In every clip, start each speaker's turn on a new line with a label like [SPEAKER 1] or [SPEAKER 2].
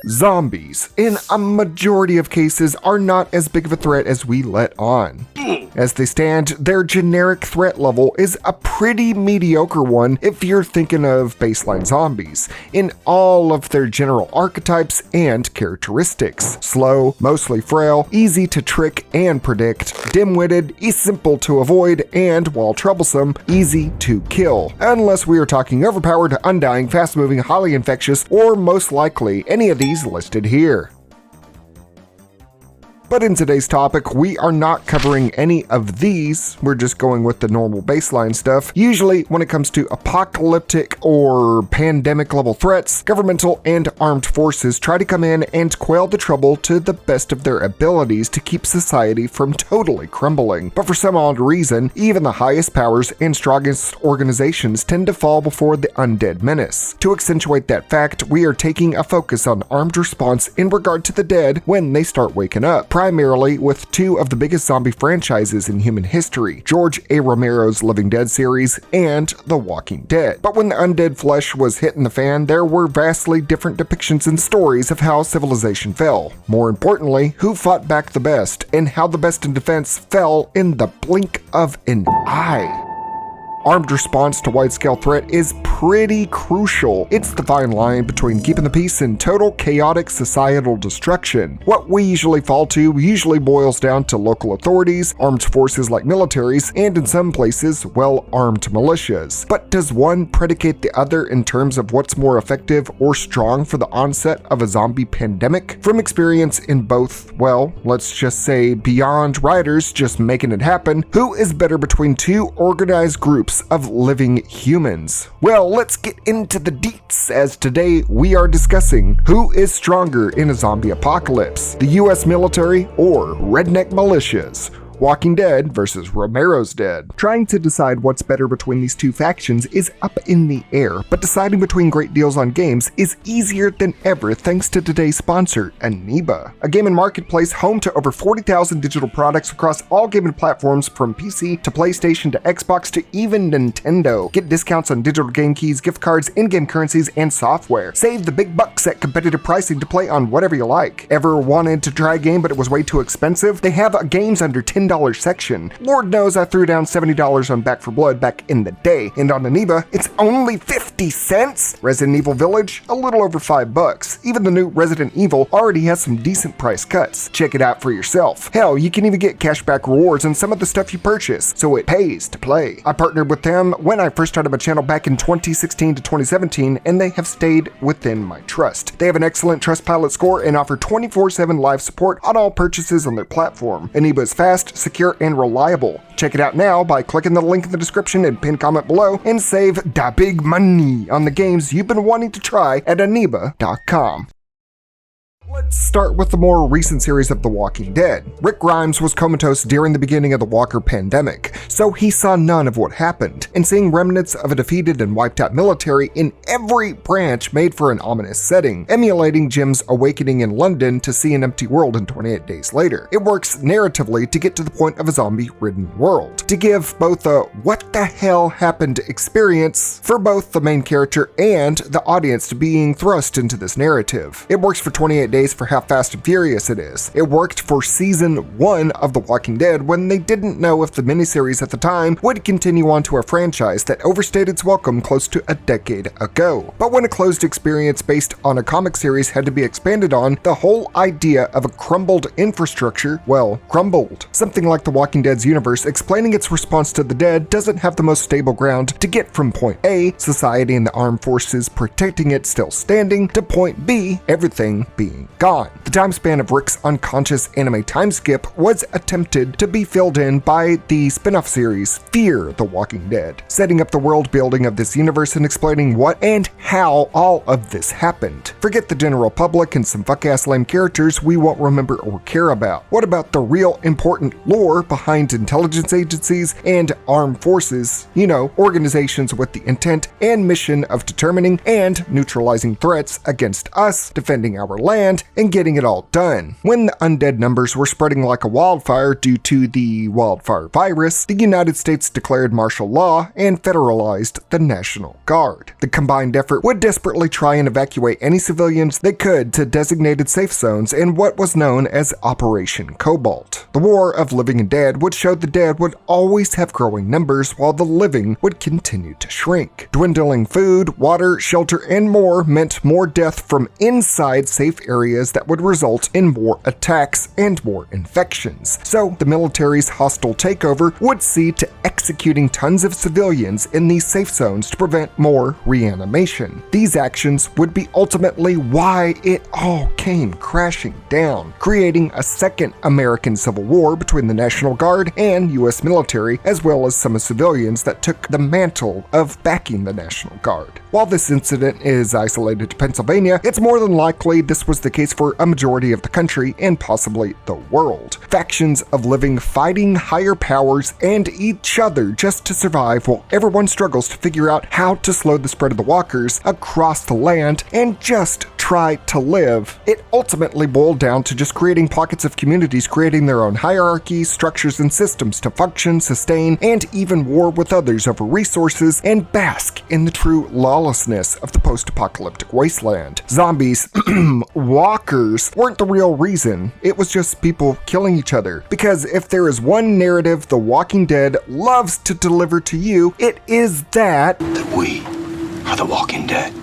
[SPEAKER 1] Zombies, in a majority of cases, are not as big of a threat as we let on. As they stand, their generic threat level is a pretty mediocre one if you're thinking of baseline zombies, in all of their general archetypes and characteristics. Slow, mostly frail, easy to trick and predict, dim-witted, simple to avoid, and, while troublesome, easy to kill. Unless we are talking overpowered, undying, fast-moving, highly infectious, or most likely any of these listed here. But in today's topic, we are not covering any of these. We're just going with the normal baseline stuff. Usually, when it comes to apocalyptic or pandemic level threats, governmental and armed forces try to come in and quell the trouble to the best of their abilities to keep society from totally crumbling. But for some odd reason, even the highest powers and strongest organizations tend to fall before the undead menace. To accentuate that fact, we are taking a focus on armed response in regard to the dead when they start waking up, primarily with two of the biggest zombie franchises in human history, George A. Romero's Living Dead series and The Walking Dead. But when the undead flesh was hitting the fan, there were vastly different depictions and stories of how civilization fell. More importantly, who fought back the best, and how the best in defense fell in the blink of an eye. Armed response to wide-scale threat is pretty crucial. It's the fine line between keeping the peace and total chaotic societal destruction. What we usually fall to usually boils down to local authorities, armed forces like militaries, and in some places, well-armed militias. But does one predicate the other in terms of what's more effective or strong for the onset of a zombie pandemic? From experience in both, well, let's just say beyond riders just making it happen, who is better between two organized groups of living humans? Well, let's get into the deets, as today we are discussing who is stronger in a zombie apocalypse, the US military or redneck militias. Walking Dead versus Romero's Dead. Trying to decide what's better between these two factions is up in the air, but deciding between great deals on games is easier than ever thanks to today's sponsor, Aniba, a gaming marketplace home to over 40,000 digital products across all gaming platforms from PC to PlayStation to Xbox to even Nintendo. Get discounts on digital game keys, gift cards, in-game currencies, and software. Save the big bucks at competitive pricing to play on whatever you like. Ever wanted to try a game but it was way too expensive? They have games under $10 section. Lord knows I threw down $70 on Back 4 Blood back in the day, and on Aniba, it's only 50 cents! Resident Evil Village, a little over $5. Even the new Resident Evil already has some decent price cuts. Check it out for yourself. Hell, you can even get cashback rewards on some of the stuff you purchase, so it pays to play. I partnered with them when I first started my channel back in 2016 to 2017, and they have stayed within my trust. They have an excellent Trustpilot score and offer 24/7 live support on all purchases on their platform. Aniba is fast, secure, and reliable. Check it out now by clicking the link in the description and pinned comment below and save da big money on the games you've been wanting to try at aniba.com. Let's start with the more recent series of The Walking Dead. Rick Grimes was comatose during the beginning of the Walker pandemic, so he saw none of what happened, and seeing remnants of a defeated and wiped out military in every branch made for an ominous setting, emulating Jim's awakening in London to see an empty world in 28 days later. It works narratively to get to the point of a zombie-ridden world, to give both a what the hell happened experience for both the main character and the audience being thrust into this narrative. It works for 28 days for how fast and furious it is. It worked for season 1 of The Walking Dead when they didn't know if the miniseries at the time would continue on to a franchise that overstayed its welcome close to a decade ago. But when a closed experience based on a comic series had to be expanded on, the whole idea of a crumbled infrastructure, well, crumbled. Something like The Walking Dead's universe explaining its response to the dead doesn't have the most stable ground to get from point A, society and the armed forces protecting it still standing, to point B, everything being gone. The time span of Rick's unconscious anime time skip was attempted to be filled in by the spin-off series Fear the Walking Dead, setting up the world building of this universe and explaining what and how all of this happened. Forget the general public and some fuck-ass lame characters we won't remember or care about. What about the real important lore behind intelligence agencies and armed forces, organizations with the intent and mission of determining and neutralizing threats against us, defending our land, and getting it all done. When the undead numbers were spreading like a wildfire due to the wildfire virus, the United States declared martial law and federalized the National Guard. The combined effort would desperately try and evacuate any civilians they could to designated safe zones in what was known as Operation Cobalt. The War of Living and Dead would show the dead would always have growing numbers while the living would continue to shrink. Dwindling food, water, shelter, and more meant more death from inside safe areas that would result in more attacks and more infections. So the military's hostile takeover would see to executing tons of civilians in these safe zones to prevent more reanimation. These actions would be ultimately why it all came crashing down, creating a second American Civil War between the National Guard and U.S. military, as well as some civilians that took the mantle of backing the National Guard. While this incident is isolated to Pennsylvania, it's more than likely this was the case for a majority of the country and possibly the world. Factions of living fighting higher powers and each other just to survive while everyone struggles to figure out how to slow the spread of the walkers across the land and just try to live. It ultimately boiled down to just creating pockets of communities creating their own hierarchies, structures, and systems to function, sustain, and even war with others over resources and bask in the true lawlessness of the post-apocalyptic wasteland. Zombies, walkers, weren't the real reason. It was just people killing each other. Because if there is one narrative The Walking Dead loves to deliver to you, it is that
[SPEAKER 2] we are the Walking Dead.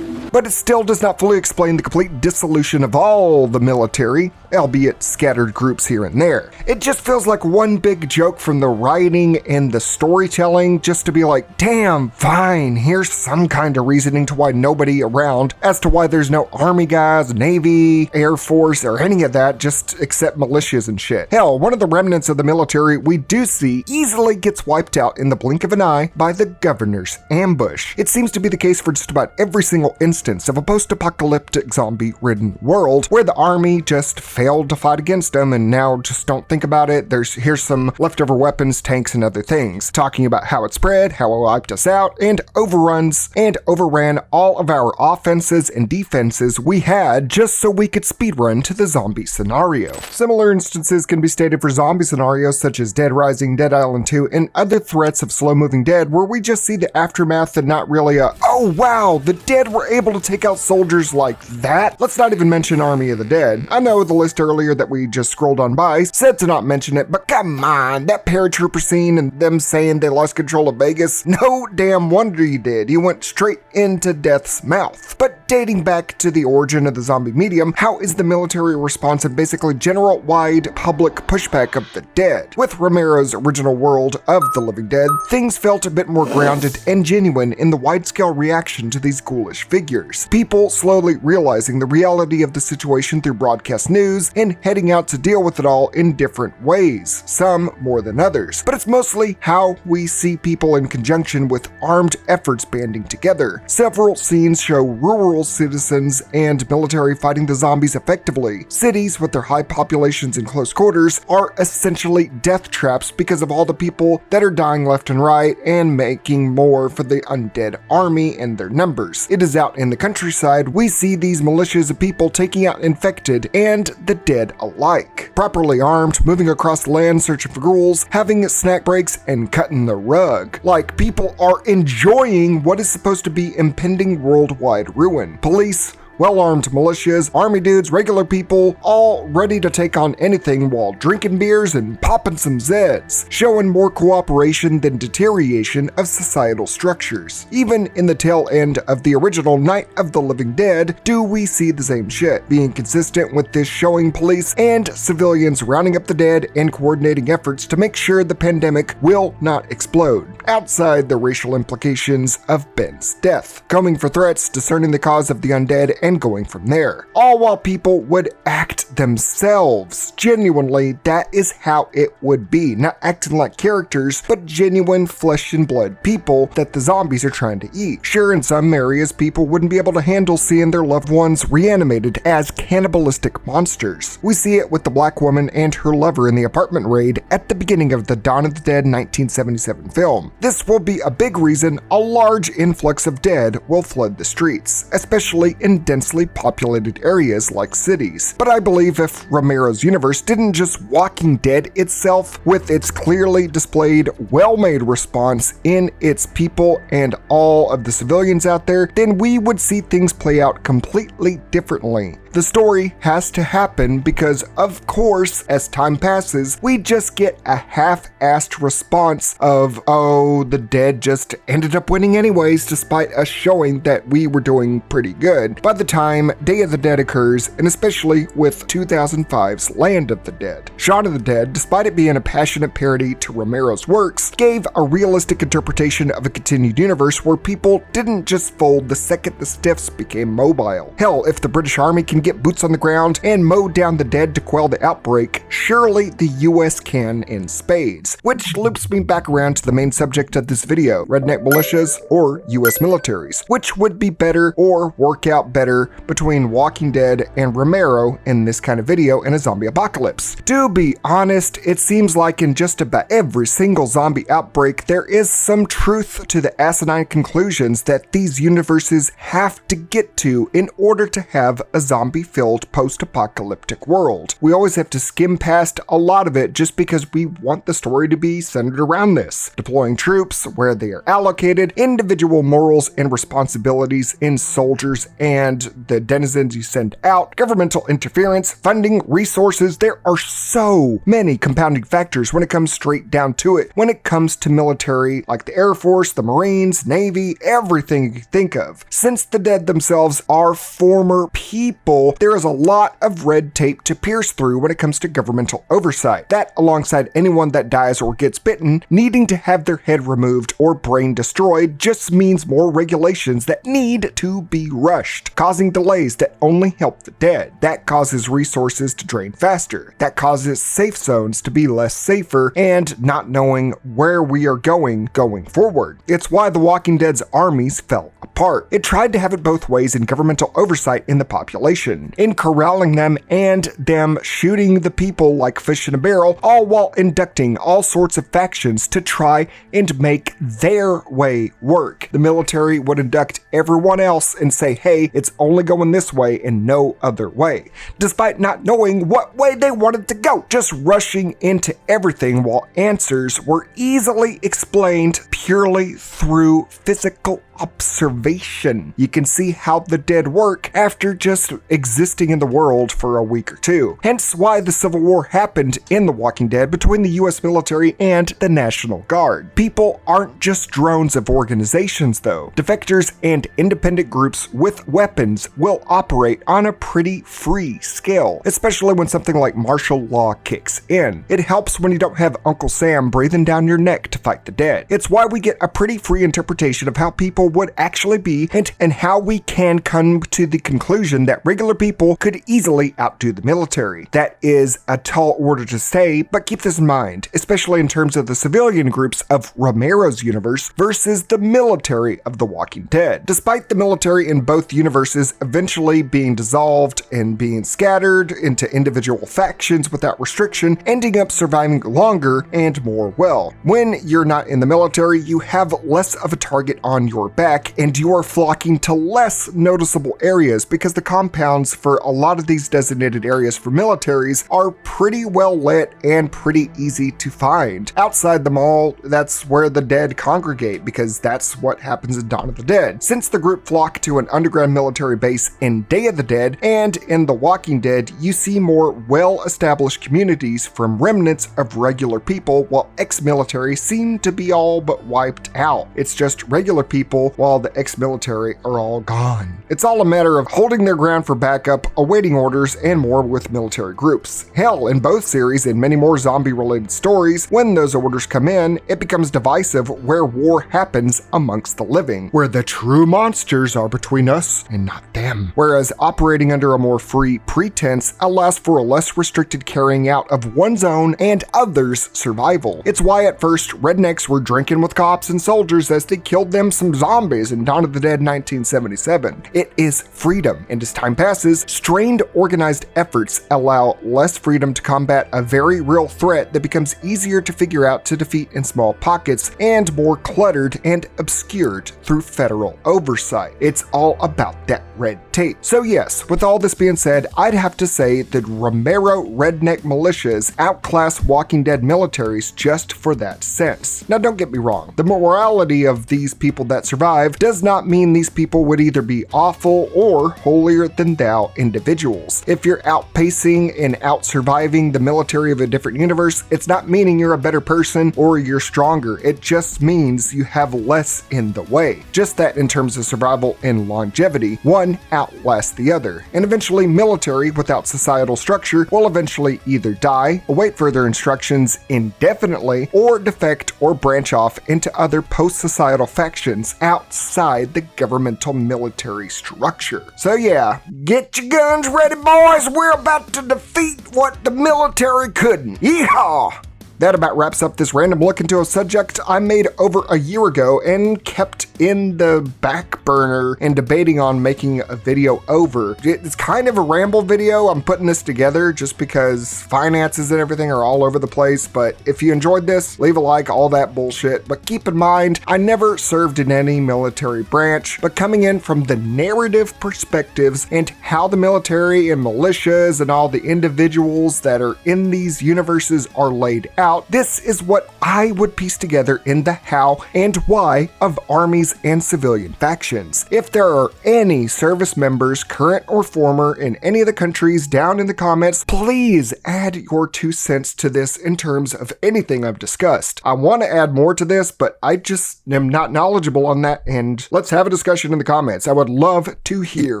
[SPEAKER 1] But it still does not fully explain the complete dissolution of all the military, albeit scattered groups here and there. It just feels like one big joke from the writing and the storytelling just to be like, damn, fine, here's some kind of reasoning to why nobody around, as to why there's no army guys, navy, air force, or any of that, just except militias and shit. Hell, one of the remnants of the military we do see easily gets wiped out in the blink of an eye by the governor's ambush. It seems to be the case for just about every single instance of a post-apocalyptic zombie-ridden world where the army just failed to fight against them and now just don't think about it. Here's some leftover weapons, tanks, and other things. Talking about how it spread, how it wiped us out, and overruns and overran all of our offenses and defenses we had just so we could speedrun to the zombie scenario. Similar instances can be stated for zombie scenarios such as Dead Rising, Dead Island 2, and other threats of slow-moving dead where we just see the aftermath and not really a, oh wow, the dead were able to take out soldiers like that. Let's not even mention Army of the Dead. I know the list earlier that we just scrolled on by said to not mention it, but come on, that paratrooper scene and them saying they lost control of Vegas, no damn wonder you did. You went straight into death's mouth. But dating back to the origin of the zombie medium, how is the military response and basically general-wide public pushback of the dead? With Romero's original world of the living dead, things felt a bit more grounded and genuine in the wide-scale reaction to these ghoulish figures. People slowly realizing the reality of the situation through broadcast news and heading out to deal with it all in different ways, some more than others. But it's mostly how we see people in conjunction with armed efforts banding together. Several scenes show rural citizens and military fighting the zombies effectively. Cities with their high populations and close quarters are essentially death traps because of all the people that are dying left and right and making more for the undead army and their numbers. It is out in the countryside we see these militias of people taking out infected and the dead alike. Properly armed, moving across the land searching for ghouls, having snack breaks, and cutting the rug. Like people are enjoying what is supposed to be impending worldwide ruin. Police, well-armed militias, army dudes, regular people, all ready to take on anything while drinking beers and popping some Zeds, showing more cooperation than deterioration of societal structures. Even in the tail end of the original Night of the Living Dead, do we see the same shit, being consistent with this showing police and civilians rounding up the dead and coordinating efforts to make sure the pandemic will not explode, outside the racial implications of Ben's death, combing for threats, discerning the cause of the undead, and going from there. All while people would act themselves. Genuinely, that is how it would be. Not acting like characters, but genuine flesh and blood people that the zombies are trying to eat. Sure, in some areas, people wouldn't be able to handle seeing their loved ones reanimated as cannibalistic monsters. We see it with the black woman and her lover in the apartment raid at the beginning of the Dawn of the Dead 1977 film. This will be a big reason a large influx of dead will flood the streets, especially in densely populated areas like cities. But I believe if Romero's universe didn't just Walking Dead itself with its clearly displayed, well-made response in its people and all of the civilians out there, then we would see things play out completely differently. The story has to happen because, of course, as time passes, we just get a half-assed response of, oh, the dead just ended up winning anyways, despite us showing that we were doing pretty good by the time Day of the Dead occurs, and especially with 2005's Land of the Dead. Shaun of the Dead, despite it being a passionate parody to Romero's works, gave a realistic interpretation of a continued universe where people didn't just fold the second the stiffs became mobile. Hell, if the British Army can get boots on the ground and mow down the dead to quell the outbreak, surely the US can in spades. Which loops me back around to the main subject of this video, redneck militias or US militaries. Which would be better or work out better between Walking Dead and Romero in this kind of video in a zombie apocalypse? To be honest, it seems like in just about every single zombie outbreak there is some truth to the asinine conclusions that these universes have to get to in order to have a zombie-filled post-apocalyptic world. We always have to skim past a lot of it just because we want the story to be centered around this. Deploying troops where they are allocated, individual morals and responsibilities in soldiers and the denizens you send out, governmental interference, funding, resources. There are so many compounding factors when it comes straight down to it. When it comes to military, like the Air Force, the Marines, Navy, everything you think of. Since the dead themselves are former people, there is a lot of red tape to pierce through when it comes to governmental oversight. That, alongside anyone that dies or gets bitten, needing to have their head removed or brain destroyed, just means more regulations that need to be rushed, causing delays that only help the dead. That causes resources to drain faster. That causes safe zones to be less safer and not knowing where we are going forward. It's why The Walking Dead's armies fell apart. It tried to have it both ways in governmental oversight in the population, in corralling them and them shooting the people like fish in a barrel, all while inducting all sorts of factions to try and make their way work. The military would induct everyone else and say, hey, it's only going this way and no other way, despite not knowing what way they wanted to go, just rushing into everything while answers were easily explained purely through physical observation. You can see how the dead work after just existing in the world for a week or two. Hence why the Civil War happened in The Walking Dead between the US military and the National Guard. People aren't just drones of organizations though. Defectors and independent groups with weapons will operate on a pretty free scale, especially when something like martial law kicks in. It helps when you don't have Uncle Sam breathing down your neck to fight the dead. It's why we get a pretty free interpretation of how people would actually be and how we can come to the conclusion that regular people could easily outdo the military. That is a tall order to say, but keep this in mind, especially in terms of the civilian groups of Romero's universe versus the military of The Walking Dead. Despite the military in both universes eventually being dissolved and being scattered into individual factions without restriction, ending up surviving longer and more well. When you're not in the military, you have less of a target on your back and you are flocking to less noticeable areas because the compounds for a lot of these designated areas for militaries are pretty well lit and pretty easy to find. Outside the mall, that's where the dead congregate because that's what happens in Dawn of the Dead. Since the group flock to an underground military base in Day of the Dead and in The Walking Dead, you see more well-established communities from remnants of regular people, while ex-military seem to be all but wiped out. It's just regular people while the ex-military are all gone. It's all a matter of holding their ground for backup, awaiting orders, and more with military groups. Hell, in both series and many more zombie-related stories, when those orders come in, it becomes divisive where war happens amongst the living, where the true monsters are between us and not them. Whereas operating under a more free pretense allows for a less restricted carrying out of one's own and others' survival. It's why at first rednecks were drinking with cops and soldiers as they killed them some zombies zombies in Dawn of the Dead 1977. It is freedom, and as time passes, strained organized efforts allow less freedom to combat a very real threat that becomes easier to figure out to defeat in small pockets and more cluttered and obscured through federal oversight. It's all about that red tape. So yes, with all this being said, I'd have to say that Romero redneck militias outclass Walking Dead militaries just for that sense. Now don't get me wrong, the morality of these people that survive does not mean these people would either be awful or holier than thou individuals. If you're outpacing and out-surviving the military of a different universe, it's not meaning you're a better person or you're stronger. It just means you have less in the way. Just that in terms of survival and longevity, one outlasts the other. And eventually military without societal structure will eventually either die, await further instructions indefinitely, or defect or branch off into other post-societal factions outside the governmental military structure. So yeah, get your guns ready, boys. We're about to defeat what the military couldn't. Yeehaw! That about wraps up this random look into a subject I made over a year ago and kept in the back burner and debating on making a video over. It's kind of a ramble video. I'm putting this together just because finances and everything are all over the place, but if you enjoyed this, leave a like, all that bullshit. But keep in mind, I never served in any military branch, but coming in from the narrative perspectives and how the military and militias and all the individuals that are in these universes are laid out, this is what I would piece together in the how and why of armies and civilian factions. If there are any service members, current or former, in any of the countries, down in the comments, please add your 2 cents to this in terms of anything I've discussed. I want to add more to this, but I just am not knowledgeable on that, and let's have a discussion in the comments. I would love to hear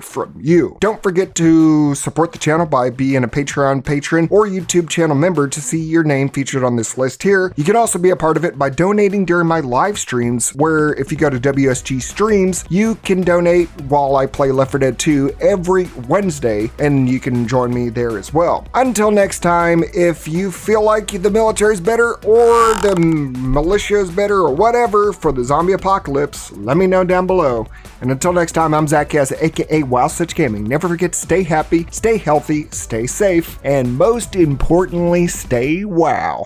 [SPEAKER 1] from you. Don't forget to support the channel by being a Patreon patron or YouTube channel member to see your name featured on this list here. You can also be a part of it by donating during my live streams, where if you go to WSG Streams, you can donate while I play Left 4 Dead 2 every Wednesday, and you can join me there as well. Until next time, if you feel like the military's better or the militia is better or whatever for the zombie apocalypse, let me know down below. And until next time, I'm Zach Kaz, aka Wow Such Gaming. Never forget to stay happy, stay healthy, stay safe, and most importantly, stay wow.